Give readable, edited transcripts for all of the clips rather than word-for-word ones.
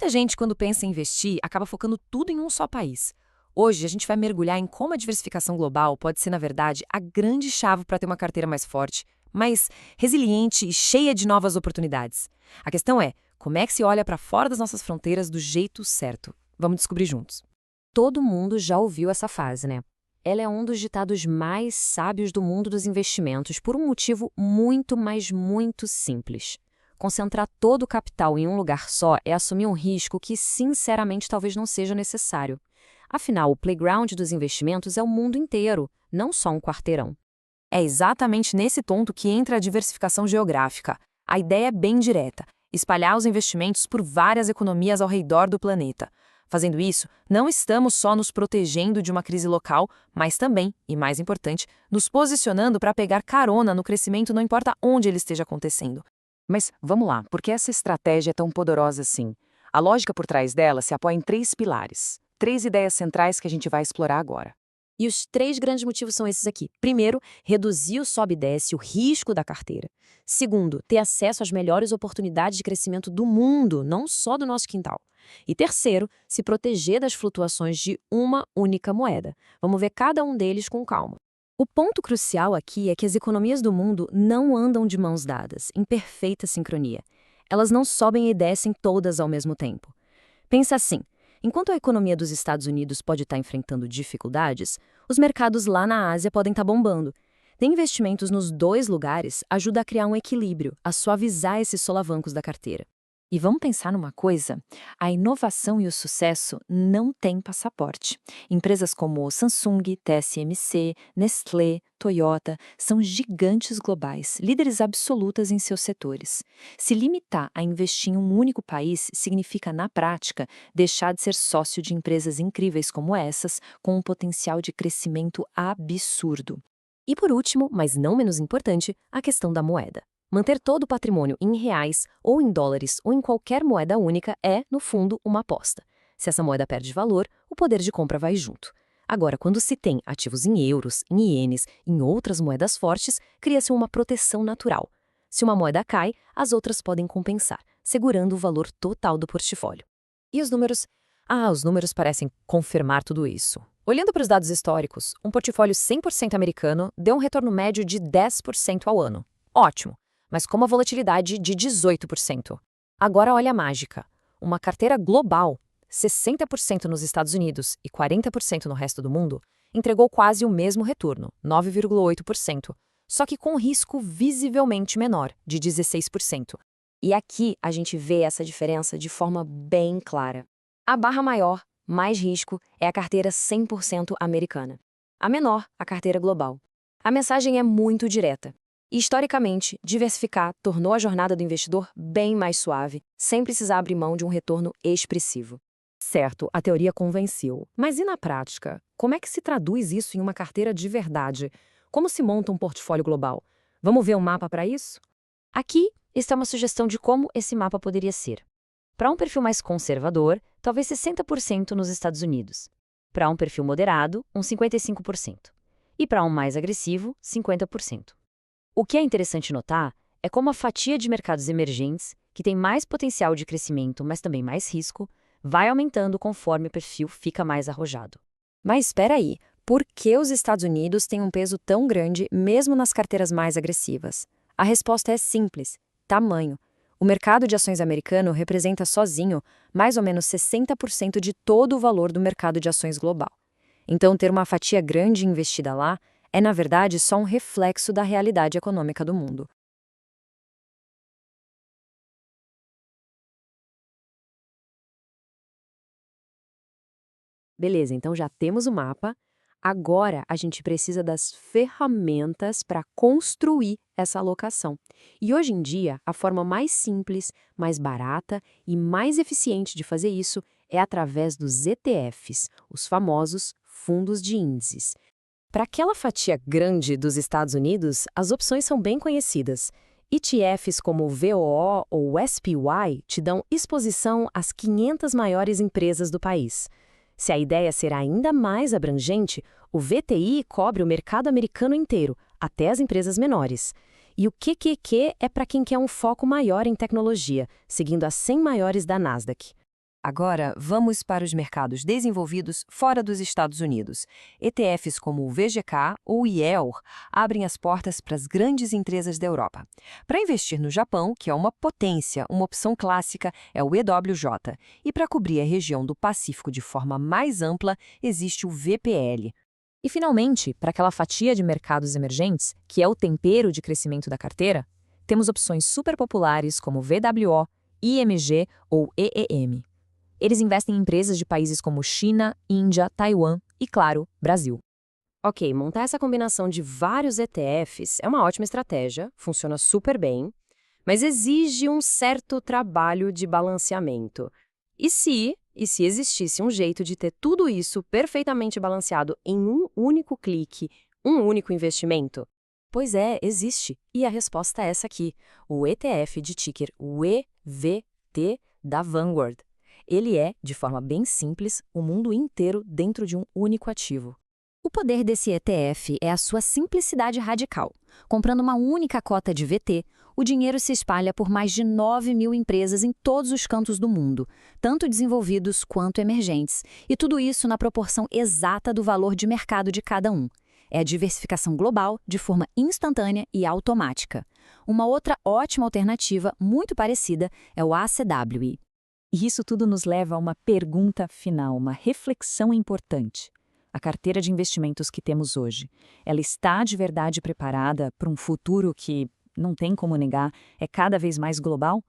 Muita gente, quando pensa em investir, acaba focando tudo em um só país. Hoje, a gente vai mergulhar em como a diversificação global pode ser, na verdade, a grande chave para ter uma carteira mais forte, mais resiliente e cheia de novas oportunidades. A questão é, como é que se olha para fora das nossas fronteiras do jeito certo? Vamos descobrir juntos. Todo mundo já ouviu essa frase, né? Ela é um dos ditados mais sábios do mundo dos investimentos por um motivo muito, mas muito simples. Concentrar todo o capital em um lugar só é assumir um risco que, sinceramente, talvez não seja necessário. Afinal, o playground dos investimentos é o mundo inteiro, não só um quarteirão. É exatamente nesse ponto que entra a diversificação geográfica. A ideia é bem direta: espalhar os investimentos por várias economias ao redor do planeta. Fazendo isso, não estamos só nos protegendo de uma crise local, mas também, e mais importante, nos posicionando para pegar carona no crescimento não importa onde ele esteja acontecendo. Mas vamos lá, por que essa estratégia é tão poderosa assim? A lógica por trás dela se apoia em três pilares, três ideias centrais que a gente vai explorar agora. E os três grandes motivos são esses aqui. Primeiro, reduzir o sobe e desce, o risco da carteira. Segundo, ter acesso às melhores oportunidades de crescimento do mundo, não só do nosso quintal. E terceiro, se proteger das flutuações de uma única moeda. Vamos ver cada um deles com calma. O ponto crucial aqui é que as economias do mundo não andam de mãos dadas, em perfeita sincronia. Elas não sobem e descem todas ao mesmo tempo. Pensa assim. Enquanto a economia dos Estados Unidos pode estar enfrentando dificuldades, os mercados lá na Ásia podem estar bombando. Ter investimentos nos dois lugares ajuda a criar um equilíbrio, a suavizar esses solavancos da carteira. E vamos pensar numa coisa? A inovação e o sucesso não têm passaporte. Empresas como Samsung, TSMC, Nestlé, Toyota são gigantes globais, líderes absolutas em seus setores. Se limitar a investir em um único país significa, na prática, deixar de ser sócio de empresas incríveis como essas, com um potencial de crescimento absurdo. E por último, mas não menos importante, a questão da moeda. Manter todo o patrimônio em reais, ou em dólares, ou em qualquer moeda única é, no fundo, uma aposta. Se essa moeda perde valor, o poder de compra vai junto. Agora, quando se tem ativos em euros, em ienes, em outras moedas fortes, cria-se uma proteção natural. Se uma moeda cai, as outras podem compensar, segurando o valor total do portfólio. E os números? Os números parecem confirmar tudo isso. Olhando para os dados históricos, um portfólio 100% americano deu um retorno médio de 10% ao ano. Ótimo! Mas com uma volatilidade de 18%. Agora olha a mágica. Uma carteira global, 60% nos Estados Unidos e 40% no resto do mundo, entregou quase o mesmo retorno, 9,8%, só que com risco visivelmente menor, de 16%. E aqui a gente vê essa diferença de forma bem clara. A barra maior, mais risco, é a carteira 100% americana. A menor, a carteira global. A mensagem é muito direta. E, historicamente, diversificar tornou a jornada do investidor bem mais suave, sem precisar abrir mão de um retorno expressivo. Certo, a teoria convenceu. Mas e na prática? Como é que se traduz isso em uma carteira de verdade? Como se monta um portfólio global? Vamos ver um mapa para isso? Aqui está uma sugestão de como esse mapa poderia ser. Para um perfil mais conservador, talvez 60% nos Estados Unidos. Para um perfil moderado, uns 55%. E para um mais agressivo, 50%. O que é interessante notar é como a fatia de mercados emergentes, que tem mais potencial de crescimento, mas também mais risco, vai aumentando conforme o perfil fica mais arrojado. Mas espera aí, por que os Estados Unidos têm um peso tão grande mesmo nas carteiras mais agressivas? A resposta é simples: tamanho. O mercado de ações americano representa sozinho mais ou menos 60% de todo o valor do mercado de ações global. Então, ter uma fatia grande investida lá é, na verdade, só um reflexo da realidade econômica do mundo. Beleza, então já temos o mapa. Agora a gente precisa das ferramentas para construir essa alocação. E hoje em dia, a forma mais simples, mais barata e mais eficiente de fazer isso é através dos ETFs, os famosos fundos de índices. Para aquela fatia grande dos Estados Unidos, as opções são bem conhecidas. ETFs como o VOO ou o SPY te dão exposição às 500 maiores empresas do país. Se a ideia ser ainda mais abrangente, o VTI cobre o mercado americano inteiro, até as empresas menores. E o QQQ é para quem quer um foco maior em tecnologia, seguindo as 100 maiores da Nasdaq. Agora, vamos para os mercados desenvolvidos fora dos Estados Unidos. ETFs como o VGK ou o IEOR abrem as portas para as grandes empresas da Europa. Para investir no Japão, que é uma potência, uma opção clássica é o EWJ. E para cobrir a região do Pacífico de forma mais ampla, existe o VPL. E, finalmente, para aquela fatia de mercados emergentes, que é o tempero de crescimento da carteira, temos opções super populares como VWO, IMG ou EEM. Eles investem em empresas de países como China, Índia, Taiwan e, claro, Brasil. Ok, montar essa combinação de vários ETFs é uma ótima estratégia, funciona super bem, mas exige um certo trabalho de balanceamento. E se existisse um jeito de ter tudo isso perfeitamente balanceado em um único clique, um único investimento? Pois é, existe. E a resposta é essa aqui, o ETF de ticker WEVT da Vanguard. Ele é, de forma bem simples, o mundo inteiro dentro de um único ativo. O poder desse ETF é a sua simplicidade radical. Comprando uma única cota de VT, o dinheiro se espalha por mais de 9.000 empresas em todos os cantos do mundo, tanto desenvolvidos quanto emergentes, e tudo isso na proporção exata do valor de mercado de cada um. É a diversificação global de forma instantânea e automática. Uma outra ótima alternativa, muito parecida, é o ACWI. E isso tudo nos leva a uma pergunta final, uma reflexão importante. A carteira de investimentos que temos hoje, ela está de verdade preparada para um futuro que, não tem como negar, é cada vez mais global?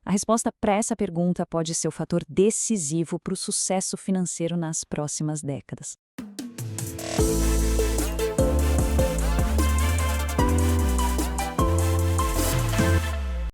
A resposta para essa pergunta pode ser o fator decisivo para o sucesso financeiro nas próximas décadas.